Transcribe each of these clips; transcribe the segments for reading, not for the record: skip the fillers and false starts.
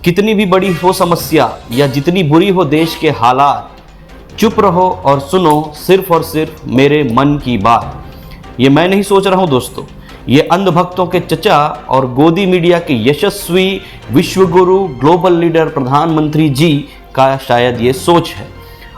कितनी भी बड़ी हो समस्या या जितनी बुरी हो देश के हालात, चुप रहो और सुनो सिर्फ और सिर्फ मेरे मन की बात। ये मैं नहीं सोच रहा हूँ दोस्तों, ये अंधभक्तों के चचा और गोदी मीडिया के यशस्वी विश्वगुरु ग्लोबल लीडर प्रधानमंत्री जी का शायद ये सोच है।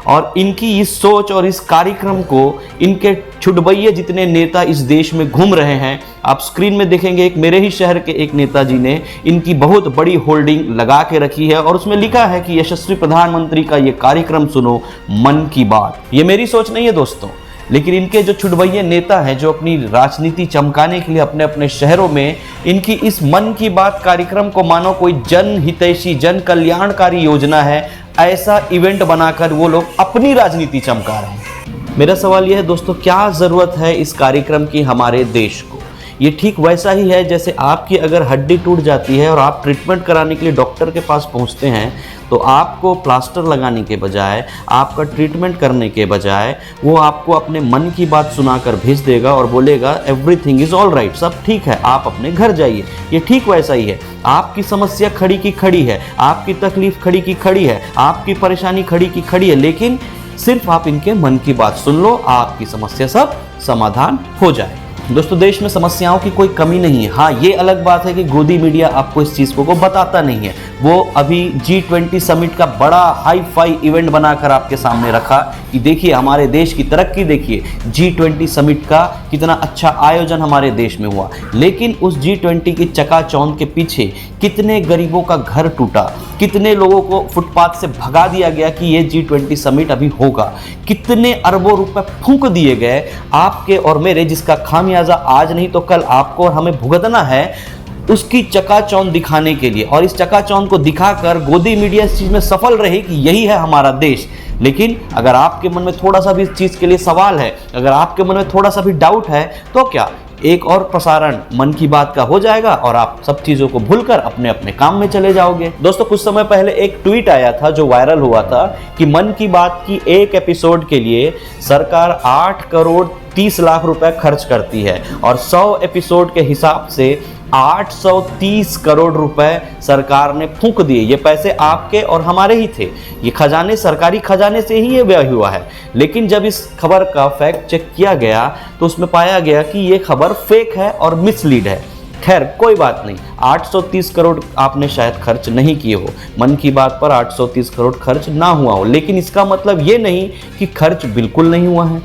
और इनकी इस सोच और इस कार्यक्रम को इनके छुटभैये जितने नेता इस देश में घूम रहे हैं, आप स्क्रीन में देखेंगे एक मेरे ही शहर के एक नेताजी ने इनकी बहुत बड़ी होल्डिंग लगा के रखी है और उसमें लिखा है कि यशस्वी प्रधानमंत्री का ये कार्यक्रम सुनो मन की बात। ये मेरी सोच नहीं है दोस्तों, लेकिन इनके जो छुटभैये नेता हैं जो अपनी राजनीति चमकाने के लिए अपने अपने शहरों में इनकी इस मन की बात कार्यक्रम को मानो कोई जन हितैषी जन कल्याणकारी योजना है, ऐसा इवेंट बनाकर वो लोग अपनी राजनीति चमका रहे हैं। मेरा सवाल यह है दोस्तों, क्या ज़रूरत है इस कार्यक्रम की हमारे देश को? ये ठीक वैसा ही है जैसे आपकी अगर हड्डी टूट जाती है और आप ट्रीटमेंट कराने के लिए डॉक्टर के पास पहुंचते हैं तो आपको प्लास्टर लगाने के बजाय, आपका ट्रीटमेंट करने के बजाय वो आपको अपने मन की बात सुनाकर भेज देगा और बोलेगा एवरीथिंग इज़ ऑल राइट, सब ठीक है, आप अपने घर जाइए। ये ठीक वैसा ही है, आपकी समस्या खड़ी की खड़ी है, आपकी तकलीफ खड़ी की खड़ी है, आपकी परेशानी खड़ी की खड़ी है, लेकिन सिर्फ आप इनके मन की बात सुन लो, आपकी समस्या सब समाधान हो जाए। दोस्तों, देश में समस्याओं की कोई कमी नहीं है। हाँ, ये अलग बात है कि गोदी मीडिया आपको इस चीज़ को बताता नहीं है। वो अभी G20 समिट का बड़ा हाई फाई इवेंट बनाकर आपके सामने रखा कि देखिए हमारे देश की तरक्की, देखिए G20 समिट का कितना अच्छा आयोजन हमारे देश में हुआ। लेकिन उस G20 की चकाचौंध के पीछे कितने गरीबों का घर टूटा, कितने लोगों को फुटपाथ से भगा दिया गया कि ये G20 समिट अभी होगा, कितने अरबों रुपए फूंक दिए गए आपके और मेरे, जिसका खामियाजा आज नहीं तो कल आपको और हमें भुगतना है, उसकी चकाचौंध दिखाने के लिए। और इस चकाचौंध को दिखाकर गोदी मीडिया इस चीज़ में सफल रही कि यही है हमारा देश। लेकिन अगर आपके मन में थोड़ा सा भी इस चीज़ के लिए सवाल है, अगर आपके मन में थोड़ा सा भी डाउट है, तो क्या एक और प्रसारण मन की बात का हो जाएगा और आप सब चीज़ों को भूलकर अपने अपने काम में चले जाओगे। दोस्तों, कुछ समय पहले एक ट्वीट आया था जो वायरल हुआ था कि मन की बात की एक एपिसोड के लिए सरकार 8 करोड़ 30 लाख रुपए खर्च करती है और 100 एपिसोड के हिसाब से 830 करोड़ रुपए सरकार ने फूंक दिए। ये पैसे आपके और हमारे ही थे, ये खजाने, सरकारी खजाने से ही ये व्यय हुआ है। लेकिन जब इस खबर का फैक्ट चेक किया गया तो उसमें पाया गया कि ये खबर फेक है और मिसलीड है। खैर, कोई बात नहीं, 830 करोड़ आपने शायद खर्च नहीं किए हो, मन की बात पर 830 करोड़ खर्च ना हुआ हो, लेकिन इसका मतलब ये नहीं कि खर्च बिल्कुल नहीं हुआ है,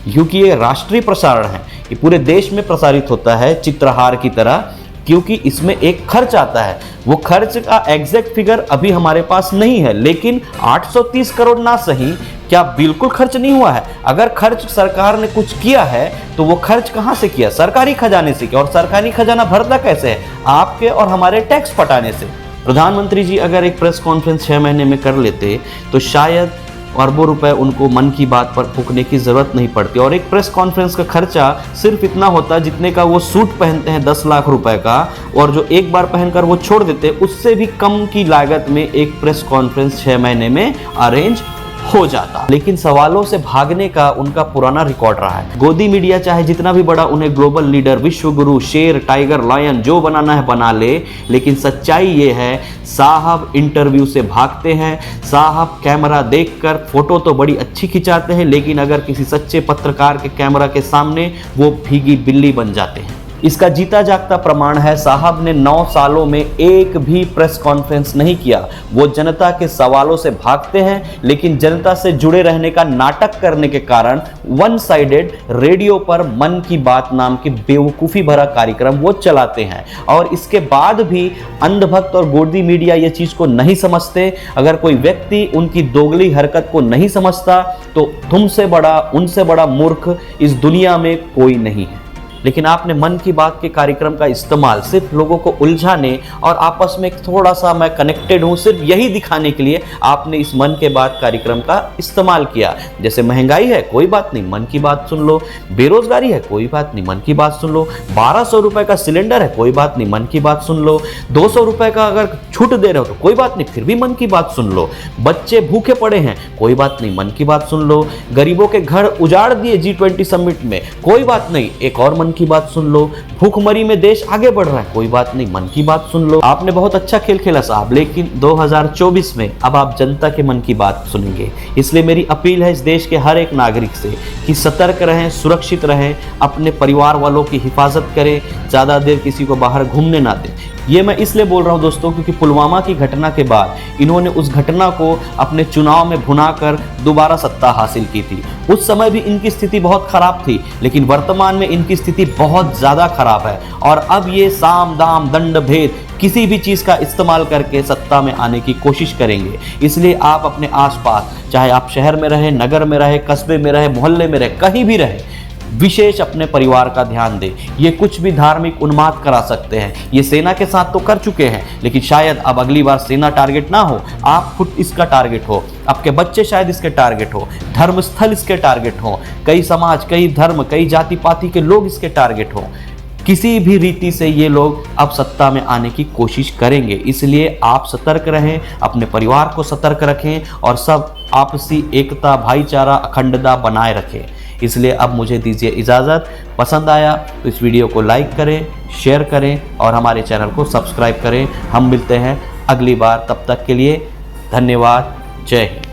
क्योंकि ये राष्ट्रीय प्रसारण है, ये पूरे देश में प्रसारित होता है चित्रहार की तरह, क्योंकि इसमें एक खर्च आता है। वो खर्च का एग्जैक्ट फिगर अभी हमारे पास नहीं है, लेकिन 830 करोड़ ना सही, क्या बिल्कुल खर्च नहीं हुआ है? अगर खर्च सरकार ने कुछ किया है तो वो खर्च कहाँ से किया? सरकारी खजाने से किया। और सरकारी खजाना भरता कैसे है? आपके और हमारे टैक्स पटाने से। प्रधानमंत्री जी अगर एक प्रेस कॉन्फ्रेंस 6 महीने में कर लेते तो शायद अरबों रुपए उनको मन की बात पर फूकने की जरूरत नहीं पड़ती। और एक प्रेस कॉन्फ्रेंस का खर्चा सिर्फ इतना होता जितने का वो सूट पहनते हैं 10 लाख रुपए का, और जो एक बार पहनकर वो छोड़ देते, उससे भी कम की लागत में एक प्रेस कॉन्फ्रेंस 6 महीने में अरेंज हो जाता। लेकिन सवालों से भागने का उनका पुराना रिकॉर्ड रहा है। गोदी मीडिया चाहे जितना भी बड़ा उन्हें ग्लोबल लीडर, विश्वगुरु, शेर, टाइगर, लायन जो बनाना है बना ले, लेकिन सच्चाई ये है साहब इंटरव्यू से भागते हैं, साहब कैमरा देखकर फोटो तो बड़ी अच्छी खिंचाते हैं, लेकिन अगर किसी सच्चे पत्रकार के कैमरा के सामने वो भीगी बिल्ली बन जाते हैं। इसका जीता जागता प्रमाण है साहब ने 9 सालों में एक भी प्रेस कॉन्फ्रेंस नहीं किया। वो जनता के सवालों से भागते हैं, लेकिन जनता से जुड़े रहने का नाटक करने के कारण वन साइडेड रेडियो पर मन की बात नाम की बेवकूफ़ी भरा कार्यक्रम वो चलाते हैं। और इसके बाद भी अंधभक्त और गोदी मीडिया ये चीज़ को नहीं समझते। अगर कोई व्यक्ति उनकी दोगली हरकत को नहीं समझता तो तुमसे बड़ा, उनसे बड़ा मूर्ख इस दुनिया में कोई नहीं है। लेकिन आपने मन की बात के कार्यक्रम का इस्तेमाल सिर्फ लोगों को उलझाने और आपस में थोड़ा सा मैं कनेक्टेड हूँ, सिर्फ यही दिखाने के लिए आपने इस मन के बात कार्यक्रम का इस्तेमाल किया। जैसे महंगाई है, कोई बात नहीं, मन की बात सुन लो। बेरोजगारी है, कोई बात नहीं, मन की बात सुन लो। 1200 रुपए का सिलेंडर है, कोई बात नहीं, मन की बात सुन लो। 200 रुपए का अगर छूट दे रहे हो तो कोई बात नहीं, फिर भी मन की बात सुन लो। बच्चे भूखे पड़े हैं, कोई बात नहीं, मन की बात सुन लो। गरीबों के घर उजाड़ दिए G20 समिट में, कोई बात नहीं, एक और मन मन की बात सुन लो। भूखमरी में देश आगे बढ़ रहा है, कोई बात नहीं, मन की बात सुन लो। आपने बहुत अच्छा खेल खेला साहब, लेकिन 2024 में अब आप जनता के मन की बात सुनेंगे। इसलिए मेरी अपील है इस देश के हर एक नागरिक से कि सतर्क रहें, सुरक्षित रहें, अपने परिवार वालों की हिफाजत करें, ज़्यादा देर किसी को बाहर घूमने ना दें। ये मैं इसलिए बोल रहा हूँ दोस्तों क्योंकि पुलवामा की घटना के बाद इन्होंने उस घटना को अपने चुनाव में भुनाकर दोबारा सत्ता हासिल की थी। उस समय भी इनकी स्थिति बहुत खराब थी, लेकिन वर्तमान में इनकी स्थिति बहुत ज़्यादा खराब है और अब ये साम दाम दंड भेद किसी भी चीज़ का इस्तेमाल करके सत्ता में आने की कोशिश करेंगे। इसलिए आप अपने आसपास, चाहे आप शहर में रहें, नगर में रहें, कस्बे में रहें, मोहल्ले में रहें, कहीं भी रहें, विशेष अपने परिवार का ध्यान दें। ये कुछ भी धार्मिक उन्माद करा सकते हैं। ये सेना के साथ तो कर चुके हैं, लेकिन शायद अब अगली बार सेना टारगेट ना हो, आप खुद इसका टारगेट हो, आपके बच्चे शायद इसके टारगेट हो, धर्मस्थल इसके टारगेट हो, कई समाज, कई धर्म, कई जाति पाति के लोग इसके टारगेट हो। किसी भी रीति से ये लोग अब सत्ता में आने की कोशिश करेंगे। इसलिए आप सतर्क रहें, अपने परिवार को सतर्क रखें और सब आपसी एकता, भाईचारा, अखंडता बनाए रखें। इसलिए अब मुझे दीजिए इजाज़त। पसंद आया तो इस वीडियो को लाइक करें, शेयर करें और हमारे चैनल को सब्सक्राइब करें। हम मिलते हैं अगली बार, तब तक के लिए धन्यवाद। जय हिंद।